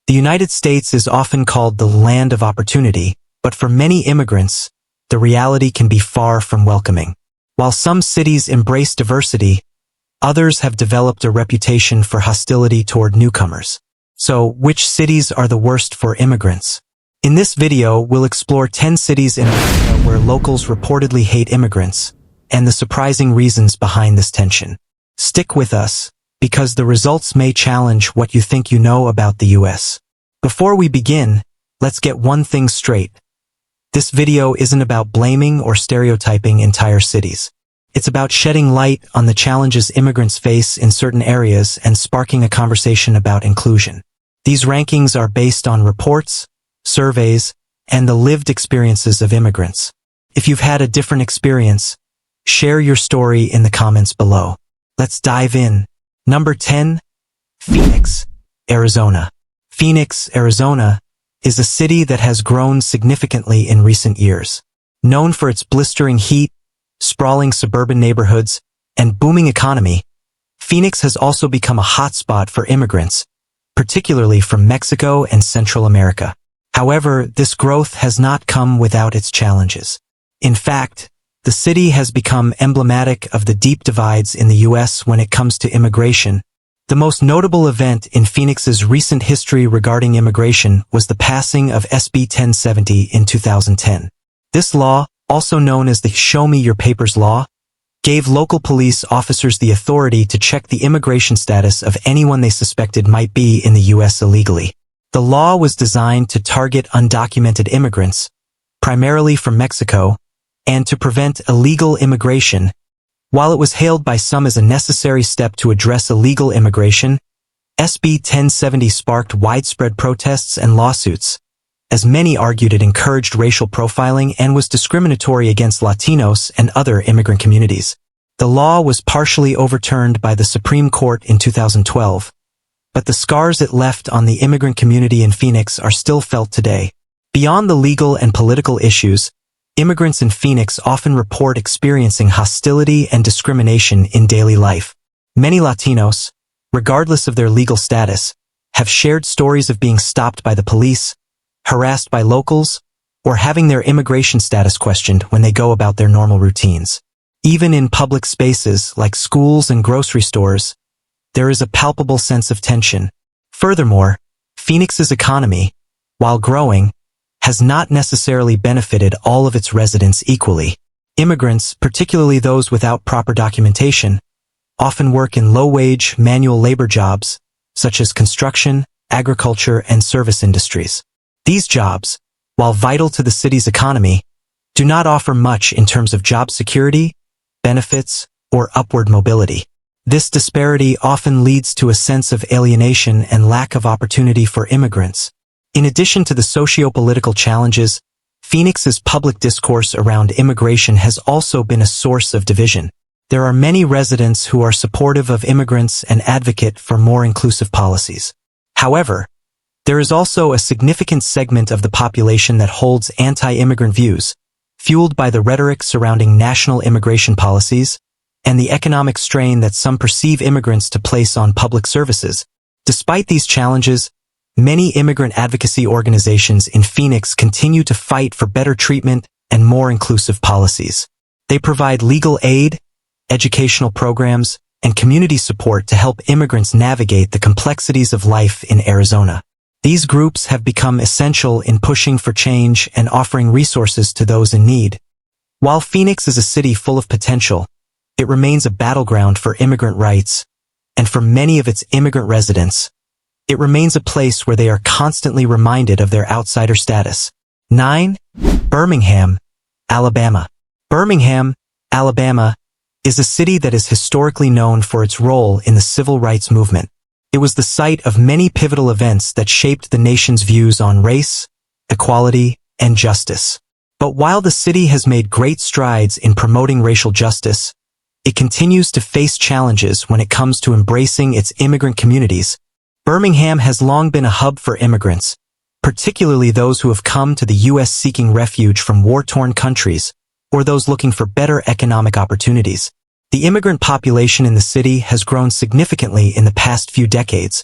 The United States is often called the land of opportunity, but for many immigrants, the reality can be far from welcoming. While some cities embrace diversity, others have developed a reputation for hostility toward newcomers. So, which cities are the worst for immigrants? In this video, we'll explore 10 cities in America where locals reportedly hate immigrants, and the surprising reasons behind this tension. Stick with us, because the results may challenge what you think you know about the US. Before we begin, let's get one thing straight. This video isn't about blaming or stereotyping entire cities. It's about shedding light on the challenges immigrants face in certain areas and sparking a conversation about inclusion. These rankings are based on reports, surveys, and the lived experiences of immigrants. If you've had a different experience, share your story in the comments below. Let's dive in. Number 10. Phoenix, Arizona. Phoenix, Arizona is a city that has grown significantly in recent years. Known for its blistering heat, sprawling suburban neighborhoods, and booming economy, Phoenix has also become a hotspot for immigrants, particularly from Mexico and Central America. However, this growth has not come without its challenges. In fact, the city has become emblematic of the deep divides in the US when it comes to immigration. The most notable event in Phoenix's recent history regarding immigration was the passing of SB 1070 in 2010. This law, also known as the Show Me Your Papers law, gave local police officers the authority to check the immigration status of anyone they suspected might be in the US illegally. The law was designed to target undocumented immigrants, primarily from Mexico, and to prevent illegal immigration. While it was hailed by some as a necessary step to address illegal immigration, SB 1070 sparked widespread protests and lawsuits, as many argued it encouraged racial profiling and was discriminatory against Latinos and other immigrant communities. The law was partially overturned by the Supreme Court in 2012, but the scars it left on the immigrant community in Phoenix are still felt today. Beyond the legal and political issues, immigrants in Phoenix often report experiencing hostility and discrimination in daily life. Many Latinos, regardless of their legal status, have shared stories of being stopped by the police, harassed by locals, or having their immigration status questioned when they go about their normal routines. Even in public spaces like schools and grocery stores, there is a palpable sense of tension. Furthermore, Phoenix's economy, while growing, has not necessarily benefited all of its residents equally. Immigrants, particularly those without proper documentation, often work in low-wage manual labor jobs, such as construction, agriculture, and service industries. These jobs, while vital to the city's economy, do not offer much in terms of job security, benefits, or upward mobility. This disparity often leads to a sense of alienation and lack of opportunity for immigrants. In addition to the socio-political challenges, Phoenix's public discourse around immigration has also been a source of division. There are many residents who are supportive of immigrants and advocate for more inclusive policies. However, there is also a significant segment of the population that holds anti-immigrant views, fueled by the rhetoric surrounding national immigration policies and the economic strain that some perceive immigrants to place on public services. Despite these challenges, many immigrant advocacy organizations in Phoenix continue to fight for better treatment and more inclusive policies. They provide legal aid, educational programs, and community support to help immigrants navigate the complexities of life in Arizona. These groups have become essential in pushing for change and offering resources to those in need. While Phoenix is a city full of potential, it remains a battleground for immigrant rights, and for many of its immigrant residents, it remains a place where they are constantly reminded of their outsider status. 9. Birmingham, Alabama. Birmingham, Alabama, is a city that is historically known for its role in the civil rights movement. It was the site of many pivotal events that shaped the nation's views on race, equality, and justice. But while the city has made great strides in promoting racial justice, it continues to face challenges when it comes to embracing its immigrant communities. Birmingham has long been a hub for immigrants, particularly those who have come to the U.S. seeking refuge from war-torn countries, or those looking for better economic opportunities. The immigrant population in the city has grown significantly in the past few decades,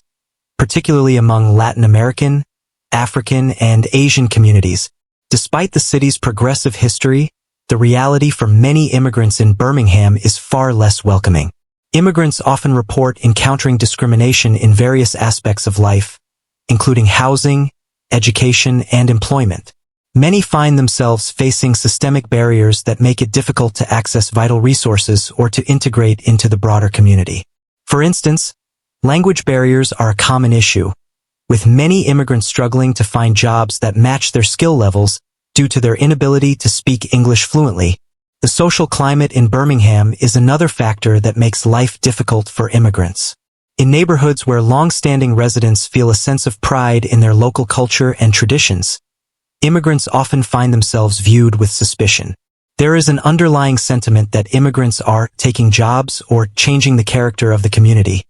particularly among Latin American, African, and Asian communities. Despite the city's progressive history, the reality for many immigrants in Birmingham is far less welcoming. Immigrants often report encountering discrimination in various aspects of life, including housing, education, and employment. Many find themselves facing systemic barriers that make it difficult to access vital resources or to integrate into the broader community. For instance, language barriers are a common issue, with many immigrants struggling to find jobs that match their skill levels due to their inability to speak English fluently. The social climate in Birmingham is another factor that makes life difficult for immigrants. In neighborhoods where long-standing residents feel a sense of pride in their local culture and traditions, immigrants often find themselves viewed with suspicion. There is an underlying sentiment that immigrants are taking jobs or changing the character of the community.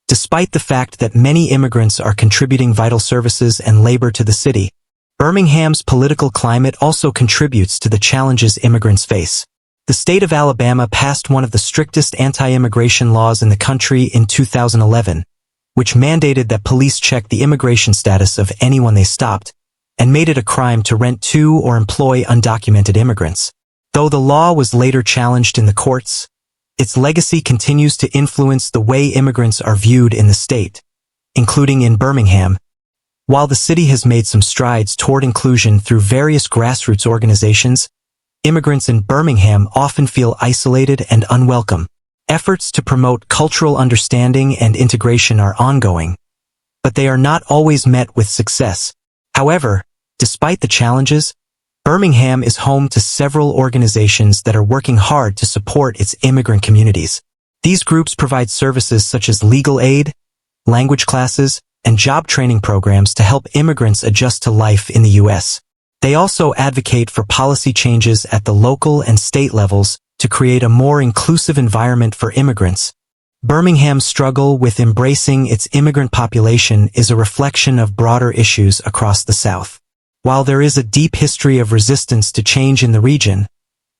Despite the fact that many immigrants are contributing vital services and labor to the city, Birmingham's political climate also contributes to the challenges immigrants face. The state of Alabama passed one of the strictest anti-immigration laws in the country in 2011, which mandated that police check the immigration status of anyone they stopped, and made it a crime to rent to or employ undocumented immigrants. Though the law was later challenged in the courts, its legacy continues to influence the way immigrants are viewed in the state, including in Birmingham. While the city has made some strides toward inclusion through various grassroots organizations, immigrants in Birmingham often feel isolated and unwelcome. Efforts to promote cultural understanding and integration are ongoing, but they are not always met with success. However, despite the challenges, Birmingham is home to several organizations that are working hard to support its immigrant communities. These groups provide services such as legal aid, language classes, and job training programs to help immigrants adjust to life in the U.S. They also advocate for policy changes at the local and state levels to create a more inclusive environment for immigrants. Birmingham's struggle with embracing its immigrant population is a reflection of broader issues across the South. While there is a deep history of resistance to change in the region,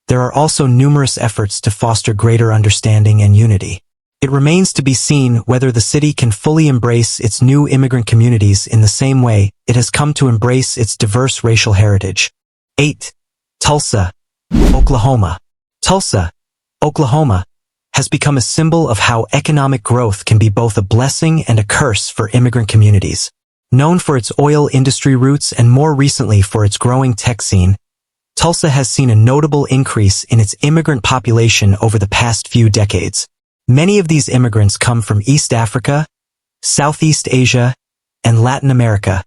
there are also numerous efforts to foster greater understanding and unity. It remains to be seen whether the city can fully embrace its new immigrant communities in the same way it has come to embrace its diverse racial heritage. 8. Tulsa, Oklahoma. Tulsa, Oklahoma, has become a symbol of how economic growth can be both a blessing and a curse for immigrant communities. Known for its oil industry roots and more recently for its growing tech scene, Tulsa has seen a notable increase in its immigrant population over the past few decades. Many of these immigrants come from East Africa, Southeast Asia, and Latin America,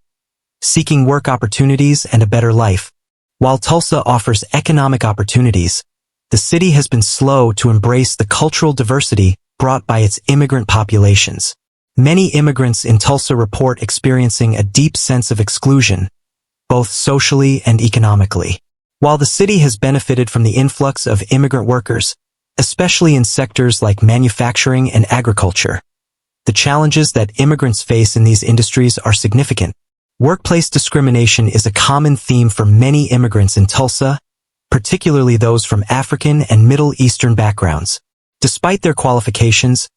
seeking work opportunities and a better life. While Tulsa offers economic opportunities, the city has been slow to embrace the cultural diversity brought by its immigrant populations. Many immigrants in Tulsa report experiencing a deep sense of exclusion, both socially and economically. While the city has benefited from the influx of immigrant workers, especially in sectors like manufacturing and agriculture, the challenges that immigrants face in these industries are significant. Workplace discrimination is a common theme for many immigrants in Tulsa, particularly those from African and Middle Eastern backgrounds. Despite their qualifications,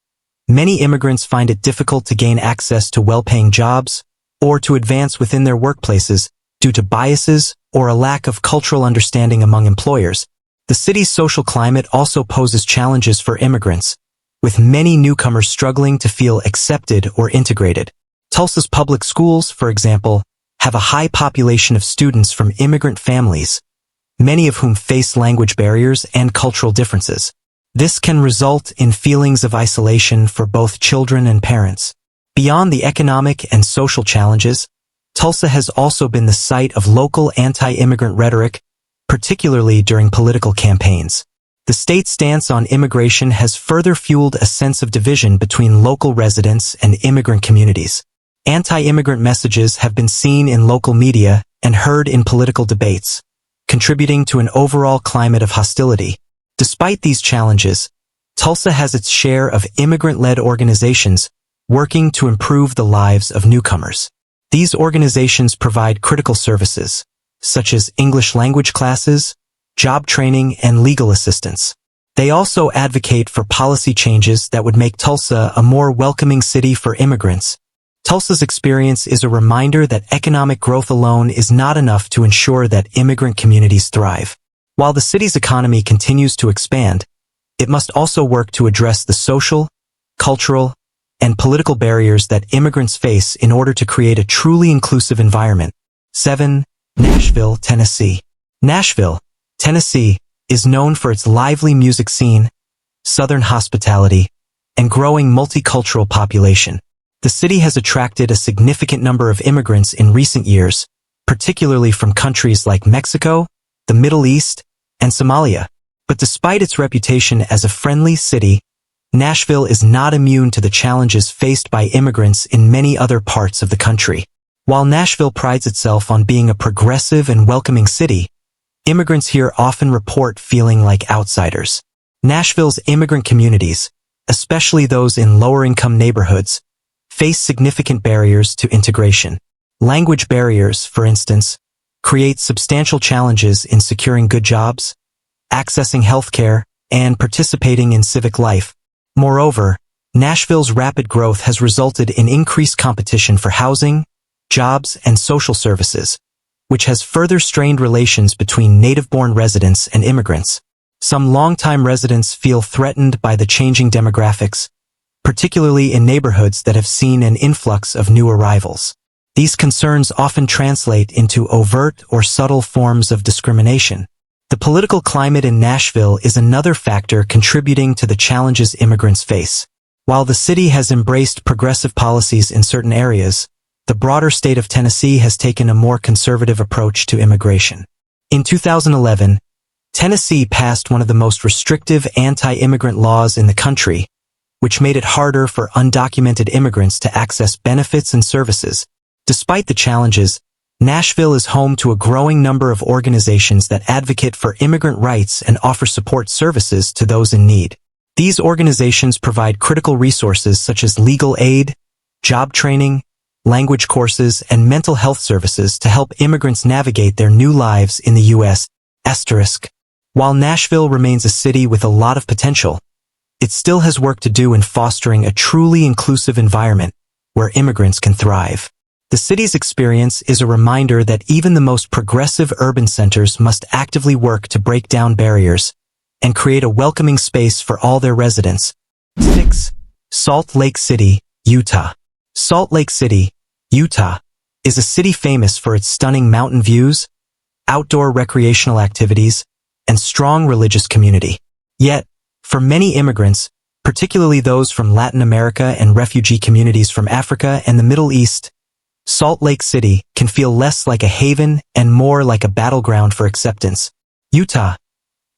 many immigrants find it difficult to gain access to well-paying jobs or to advance within their workplaces due to biases or a lack of cultural understanding among employers. The city's social climate also poses challenges for immigrants, with many newcomers struggling to feel accepted or integrated. Tulsa's public schools, for example, have a high population of students from immigrant families, many of whom face language barriers and cultural differences. This can result in feelings of isolation for both children and parents. Beyond the economic and social challenges, Tulsa has also been the site of local anti-immigrant rhetoric, particularly during political campaigns. The state's stance on immigration has further fueled a sense of division between local residents and immigrant communities. Anti-immigrant messages have been seen in local media and heard in political debates, contributing to an overall climate of hostility. Despite these challenges, Tulsa has its share of immigrant-led organizations working to improve the lives of newcomers. These organizations provide critical services, such as English language classes, job training, and legal assistance. They also advocate for policy changes that would make Tulsa a more welcoming city for immigrants, Tulsa's experience is a reminder that economic growth alone is not enough to ensure that immigrant communities thrive. While the city's economy continues to expand, it must also work to address the social, cultural, and political barriers that immigrants face in order to create a truly inclusive environment. 7. Nashville, Tennessee. Nashville, Tennessee, is known for its lively music scene, Southern hospitality, and growing multicultural population. The city has attracted a significant number of immigrants in recent years, particularly from countries like Mexico, the Middle East, and Somalia. But despite its reputation as a friendly city, Nashville is not immune to the challenges faced by immigrants in many other parts of the country. While Nashville prides itself on being a progressive and welcoming city, immigrants here often report feeling like outsiders. Nashville's immigrant communities, especially those in lower-income neighborhoods, face significant barriers to integration. Language barriers, for instance, create substantial challenges in securing good jobs, accessing healthcare, and participating in civic life. Moreover, Nashville's rapid growth has resulted in increased competition for housing, jobs, and social services, which has further strained relations between native-born residents and immigrants. Some longtime residents feel threatened by the changing demographics, particularly in neighborhoods that have seen an influx of new arrivals. These concerns often translate into overt or subtle forms of discrimination. The political climate in Nashville is another factor contributing to the challenges immigrants face. While the city has embraced progressive policies in certain areas, the broader state of Tennessee has taken a more conservative approach to immigration. In 2011, Tennessee passed one of the most restrictive anti-immigrant laws in the country, which made it harder for undocumented immigrants to access benefits and services. Despite the challenges, Nashville is home to a growing number of organizations that advocate for immigrant rights and offer support services to those in need. These organizations provide critical resources such as legal aid, job training, language courses, and mental health services to help immigrants navigate their new lives in the U.S. While Nashville remains a city with a lot of potential, it still has work to do in fostering a truly inclusive environment where immigrants can thrive. The city's experience is a reminder that even the most progressive urban centers must actively work to break down barriers and create a welcoming space for all their residents. 6. Salt Lake City, Utah. Salt Lake City, Utah, is a city famous for its stunning mountain views, outdoor recreational activities, and strong religious community. Yet, for many immigrants, particularly those from Latin America and refugee communities from Africa and the Middle East, Salt Lake City can feel less like a haven and more like a battleground for acceptance. Utah,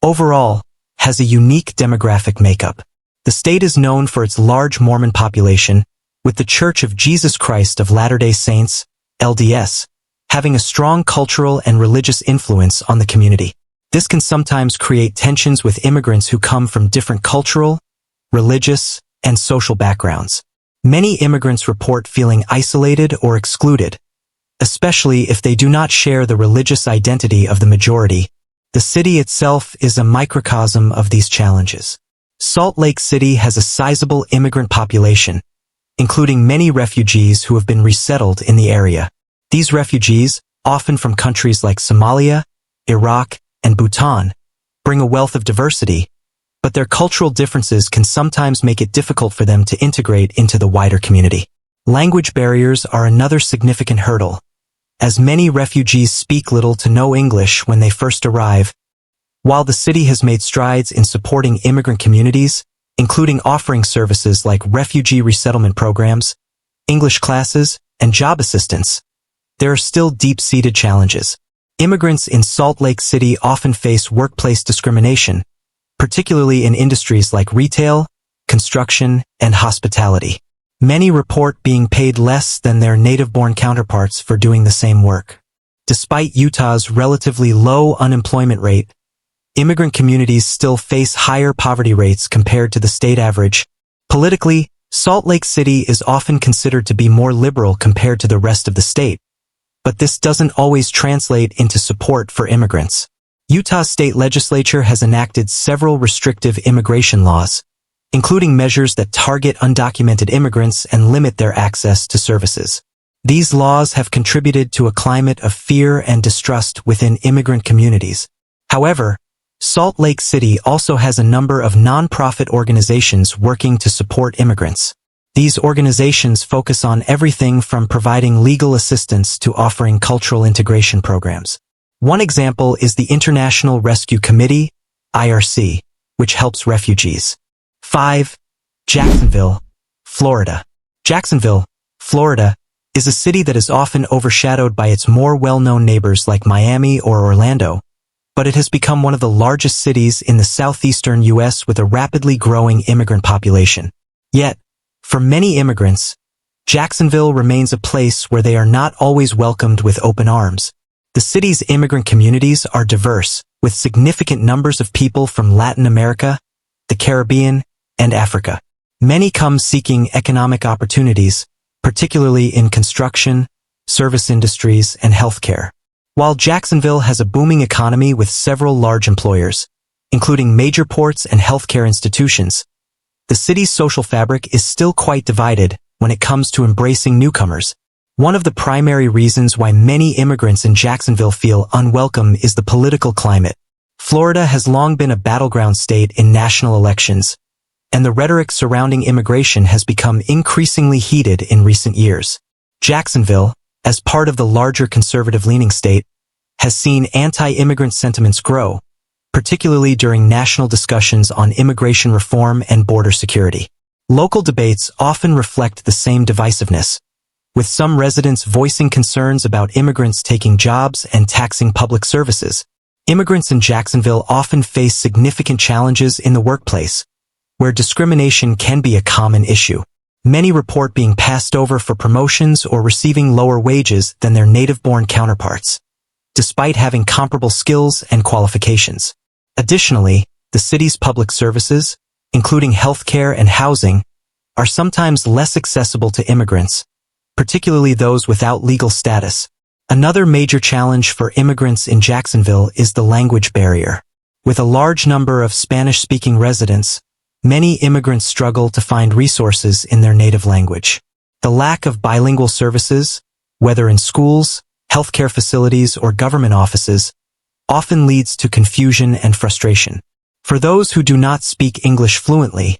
overall, has a unique demographic makeup. The state is known for its large Mormon population, with the Church of Jesus Christ of Latter-day Saints, LDS, having a strong cultural and religious influence on the community. This can sometimes create tensions with immigrants who come from different cultural, religious, and social backgrounds. Many immigrants report feeling isolated or excluded, especially if they do not share the religious identity of the majority. The city itself is a microcosm of these challenges. Salt Lake City has a sizable immigrant population, including many refugees who have been resettled in the area. These refugees, often from countries like Somalia, Iraq, and Bhutan, bring a wealth of diversity, but their cultural differences can sometimes make it difficult for them to integrate into the wider community. Language barriers are another significant hurdle, as many refugees speak little to no English when they first arrive. While the city has made strides in supporting immigrant communities, including offering services like refugee resettlement programs, English classes, and job assistance, there are still deep-seated challenges. Immigrants in Salt Lake City often face workplace discrimination, particularly in industries like retail, construction, and hospitality. Many report being paid less than their native-born counterparts for doing the same work. Despite Utah's relatively low unemployment rate, immigrant communities still face higher poverty rates compared to the state average. Politically, Salt Lake City is often considered to be more liberal compared to the rest of the state, but this doesn't always translate into support for immigrants. Utah's state legislature has enacted several restrictive immigration laws, including measures that target undocumented immigrants and limit their access to services. These laws have contributed to a climate of fear and distrust within immigrant communities. However, Salt Lake City also has a number of nonprofit organizations working to support immigrants. These organizations focus on everything from providing legal assistance to offering cultural integration programs. One example is the International Rescue Committee, IRC, which helps refugees. 5. Jacksonville, Florida. Jacksonville, Florida, is a city that is often overshadowed by its more well-known neighbors like Miami or Orlando, but it has become one of the largest cities in the southeastern U.S. with a rapidly growing immigrant population. Yet, for many immigrants, Jacksonville remains a place where they are not always welcomed with open arms. The city's immigrant communities are diverse, with significant numbers of people from Latin America, the Caribbean, and Africa. Many come seeking economic opportunities, particularly in construction, service industries, and healthcare. While Jacksonville has a booming economy with several large employers, including major ports and healthcare institutions, the city's social fabric is still quite divided when it comes to embracing newcomers. One of the primary reasons why many immigrants in Jacksonville feel unwelcome is the political climate. Florida has long been a battleground state in national elections, and the rhetoric surrounding immigration has become increasingly heated in recent years. Jacksonville, as part of the larger conservative-leaning state, has seen anti-immigrant sentiments grow, particularly during national discussions on immigration reform and border security. Local debates often reflect the same divisiveness, with some residents voicing concerns about immigrants taking jobs and taxing public services. Immigrants in Jacksonville often face significant challenges in the workplace, where discrimination can be a common issue. Many report being passed over for promotions or receiving lower wages than their native-born counterparts, despite having comparable skills and qualifications. Additionally, the city's public services, including healthcare and housing, are sometimes less accessible to immigrants, particularly those without legal status. Another major challenge for immigrants in Jacksonville is the language barrier. With a large number of Spanish-speaking residents, many immigrants struggle to find resources in their native language. The lack of bilingual services, whether in schools, healthcare facilities, or government offices, often leads to confusion and frustration. For those who do not speak English fluently,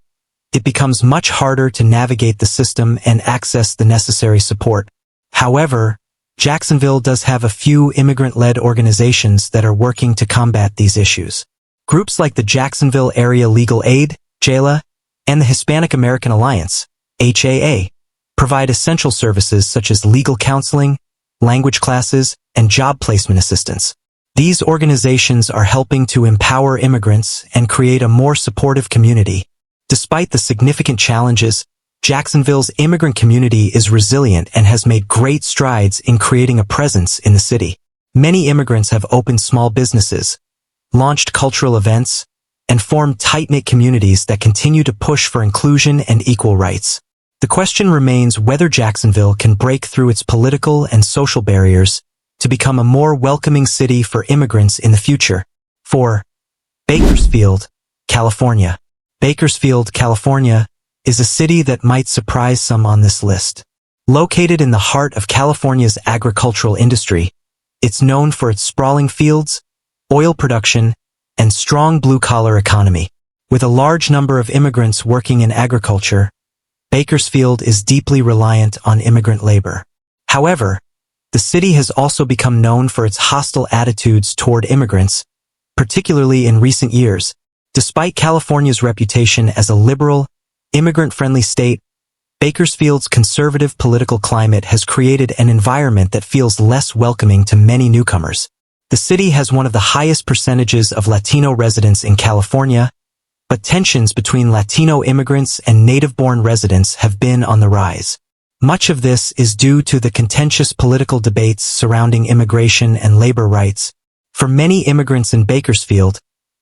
it becomes much harder to navigate the system and access the necessary support. However, Jacksonville does have a few immigrant-led organizations that are working to combat these issues. Groups like the Jacksonville Area Legal Aid, JALA, and the Hispanic American Alliance, HAA, provide essential services such as legal counseling, language classes, and job placement assistance. These organizations are helping to empower immigrants and create a more supportive community. Despite the significant challenges, Jacksonville's immigrant community is resilient and has made great strides in creating a presence in the city. Many immigrants have opened small businesses, launched cultural events, and formed tight-knit communities that continue to push for inclusion and equal rights. The question remains whether Jacksonville can break through its political and social barriers to become a more welcoming city for immigrants in the future. 4. Bakersfield, California. Bakersfield, California, is a city that might surprise some on this list. Located in the heart of California's agricultural industry, it's known for its sprawling fields, oil production, and strong blue-collar economy. With a large number of immigrants working in agriculture, Bakersfield is deeply reliant on immigrant labor. However, the city has also become known for its hostile attitudes toward immigrants, particularly in recent years. Despite California's reputation as a liberal, immigrant-friendly state, Bakersfield's conservative political climate has created an environment that feels less welcoming to many newcomers. The city has one of the highest percentages of Latino residents in California, but tensions between Latino immigrants and native-born residents have been on the rise. Much of this is due to the contentious political debates surrounding immigration and labor rights. For many immigrants in Bakersfield,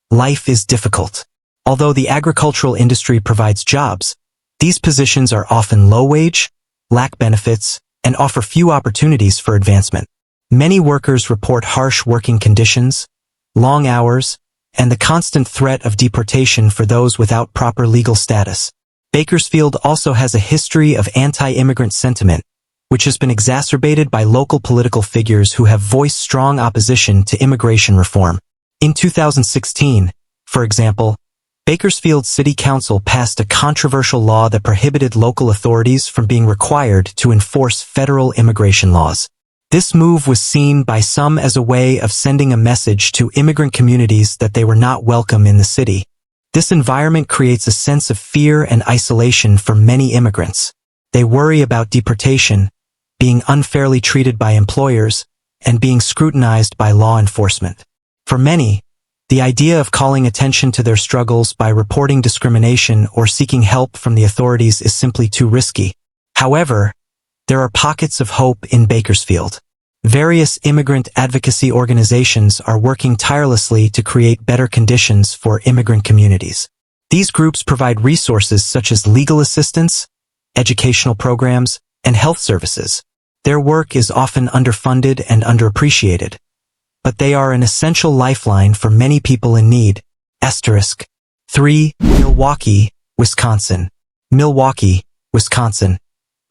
life is difficult. Although the agricultural industry provides jobs, these positions are often low-wage, lack benefits, and offer few opportunities for advancement. Many workers report harsh working conditions, long hours, and the constant threat of deportation for those without proper legal status. Bakersfield also has a history of anti-immigrant sentiment, which has been exacerbated by local political figures who have voiced strong opposition to immigration reform. In 2016, for example, Bakersfield City Council passed a controversial law that prohibited local authorities from being required to enforce federal immigration laws. This move was seen by some as a way of sending a message to immigrant communities that they were not welcome in the city. This environment creates a sense of fear and isolation for many immigrants. They worry about deportation, being unfairly treated by employers, and being scrutinized by law enforcement. For many, the idea of calling attention to their struggles by reporting discrimination or seeking help from the authorities is simply too risky. However, there are pockets of hope in Bakersfield. Various immigrant advocacy organizations are working tirelessly to create better conditions for immigrant communities. These groups provide resources such as legal assistance, educational programs, and health services. Their work is often underfunded and underappreciated, but they are an essential lifeline for many people in need. 3. Milwaukee, Wisconsin. Milwaukee, Wisconsin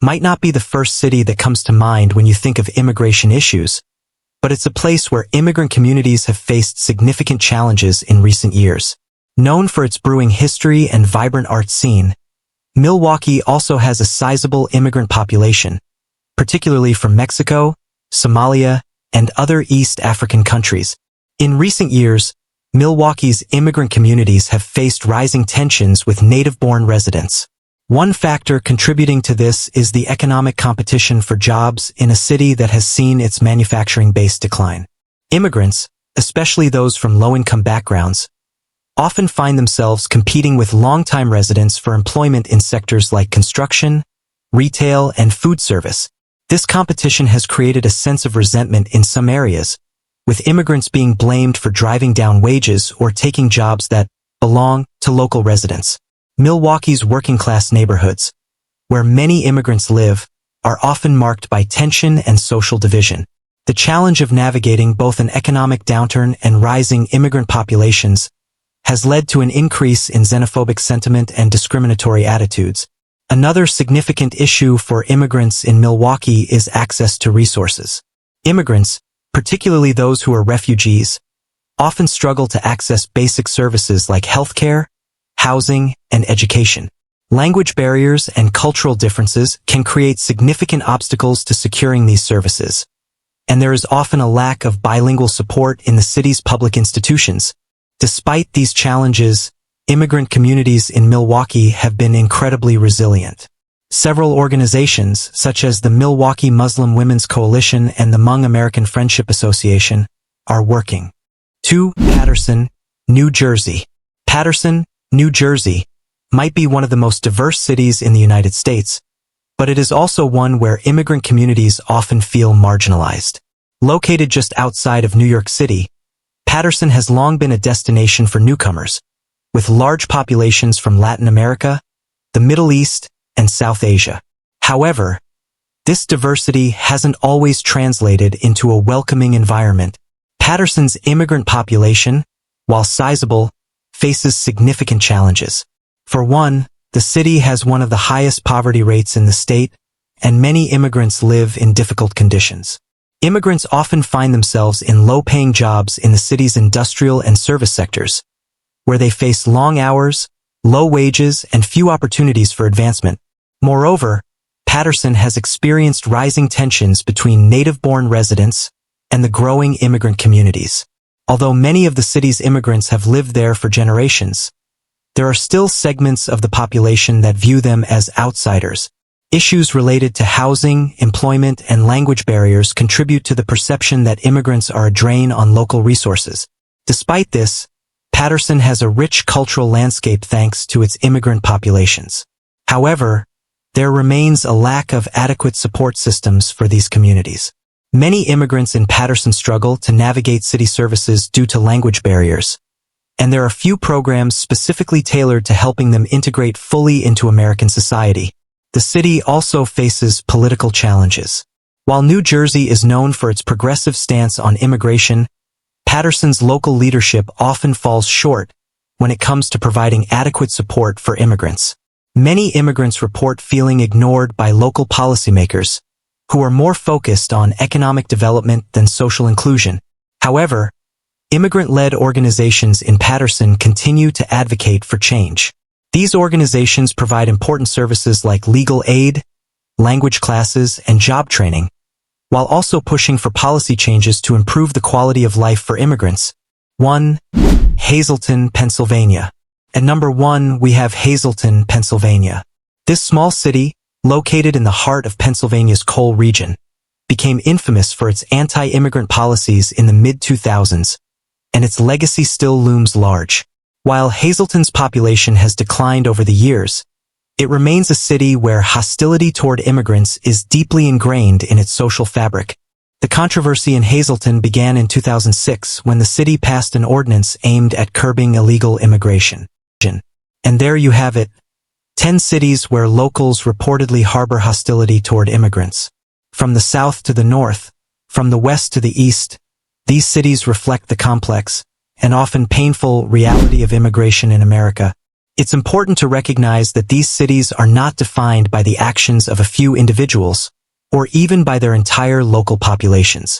might not be the first city that comes to mind when you think of immigration issues, but it's a place where immigrant communities have faced significant challenges in recent years. Known for its brewing history and vibrant art scene, Milwaukee also has a sizable immigrant population, particularly from Mexico, Somalia, and other East African countries. In recent years, Milwaukee's immigrant communities have faced rising tensions with native-born residents. One factor contributing to this is the economic competition for jobs in a city that has seen its manufacturing base decline. Immigrants, especially those from low-income backgrounds, often find themselves competing with longtime residents for employment in sectors like construction, retail, and food service. This competition has created a sense of resentment in some areas, with immigrants being blamed for driving down wages or taking jobs that belong to local residents. Milwaukee's working-class neighborhoods, where many immigrants live, are often marked by tension and social division. The challenge of navigating both an economic downturn and rising immigrant populations has led to an increase in xenophobic sentiment and discriminatory attitudes. Another significant issue for immigrants in Milwaukee is access to resources. Immigrants, particularly those who are refugees, often struggle to access basic services like healthcare, housing, and education. Language barriers and cultural differences can create significant obstacles to securing these services, and there is often a lack of bilingual support in the city's public institutions. Despite these challenges, immigrant communities in Milwaukee have been incredibly resilient. Several organizations, such as the Milwaukee Muslim Women's Coalition and the Hmong American Friendship Association, are working. 2. Paterson, New Jersey. Paterson, New Jersey might be one of the most diverse cities in the United States, but it is also one where immigrant communities often feel marginalized. Located just outside of New York City, Paterson has long been a destination for newcomers, with large populations from Latin America, the Middle East, and South Asia. However, this diversity hasn't always translated into a welcoming environment. Paterson's immigrant population, while sizable, faces significant challenges. For one, the city has one of the highest poverty rates in the state, and many immigrants live in difficult conditions. Immigrants often find themselves in low-paying jobs in the city's industrial and service sectors, where they face long hours, low wages, and few opportunities for advancement. Moreover, Paterson has experienced rising tensions between native-born residents and the growing immigrant communities. Although many of the city's immigrants have lived there for generations, there are still segments of the population that view them as outsiders. Issues related to housing, employment, and language barriers contribute to the perception that immigrants are a drain on local resources. Despite this, Paterson has a rich cultural landscape thanks to its immigrant populations. However, there remains a lack of adequate support systems for these communities. Many immigrants in Paterson struggle to navigate city services due to language barriers, and there are few programs specifically tailored to helping them integrate fully into American society. The city also faces political challenges. While New Jersey is known for its progressive stance on immigration, Paterson's local leadership often falls short when it comes to providing adequate support for immigrants. Many immigrants report feeling ignored by local policymakers, who are more focused on economic development than social inclusion. However, immigrant-led organizations in Paterson continue to advocate for change. These organizations provide important services like legal aid, language classes, and job training, while also pushing for policy changes to improve the quality of life for immigrants. 1. Hazleton, Pennsylvania. At number 1, we have Hazleton, Pennsylvania. This small city, located in the heart of Pennsylvania's coal region, became infamous for its anti-immigrant policies in the mid-2000s, and its legacy still looms large. While Hazleton's population has declined over the years, it remains a city where hostility toward immigrants is deeply ingrained in its social fabric. The controversy in Hazleton began in 2006 when the city passed an ordinance aimed at curbing illegal immigration. And there you have it, 10 cities where locals reportedly harbor hostility toward immigrants. From the south to the north, from the west to the east, these cities reflect the complex and often painful reality of immigration in America. It's important to recognize that these cities are not defined by the actions of a few individuals, or even by their entire local populations.